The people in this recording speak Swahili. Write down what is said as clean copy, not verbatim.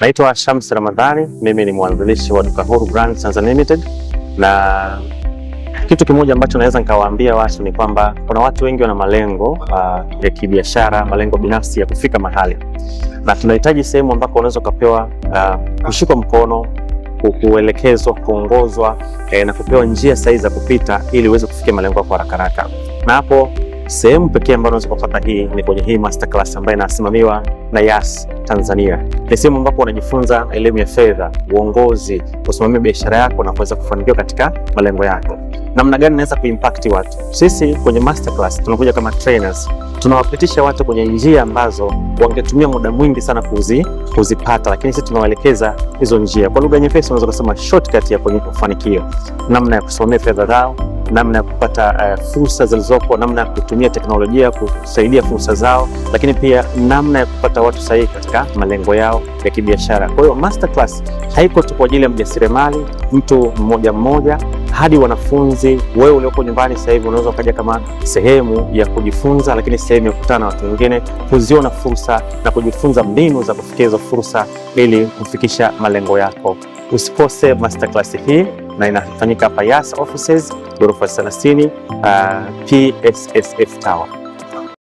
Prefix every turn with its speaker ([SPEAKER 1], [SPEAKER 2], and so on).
[SPEAKER 1] Naitwa Shams Ramadhani, mimi ni mwanzilishi wa Duka Huru Brands Tanzania Limited, na kitu kimoja ambacho naweza nikawaambia watu ni kwamba kuna watu wengi wana malengo ya kibiashara, malengo binafsi ya kufika mahali, na tunahitaji sehemu ambako unaweza kupewa kushikwa mkono, kuelekezwa, kuongozwa na kupewa njia sahihi za kupita ili uweze kufikia malengo yako haraka haraka. Na hapo sehemu pekee ambayo unaweza kupata hii ni kwenye hii masterclass ambayo inasimamiwa na Yas Tanzania. Ni sehemu ambapo unajifunza elimu ya fedha, uongozi, kusimamia biashara yako na kuweza kufanikiwa katika malengo yako. Namna gani naweza kuimpact watu? Sisi kwenye masterclass tunakuja kama trainers, tunawapitisha watu kwenye njia ambazo wangetumia muda mwingi sana kuzipata, lakini sisi tunawaelekeza hizo njia. Kwa lugha nyepesi unaweza kusema shortcut ya kwenye mafanikio, namna ya kusimamia fedha zao, namna ya kupata fursa zilizopo, namna ya kutumia teknolojia kusaidia fursa zao, lakini pia namna ya kupata watu sahihi katika malengo yao ya kibiashara. Kwa hiyo masterclass haiko tu kwa ajili ya mjasiriamali, mtu mmoja mmoja, hadi wanafunzi. Wewe ulioko nyumbani sasa hivi unaweza ukaja kama sehemu ya kujifunza, lakini sehemu ya kukutana na watu wengine, kuziona fursa na kujifunza mbinu za kufikia hizo fursa ili kufikisha malengo yako. Usikose masterclass hii, na inafanyika hapa Yas Offices, ghorofa 30, PSSF Tower.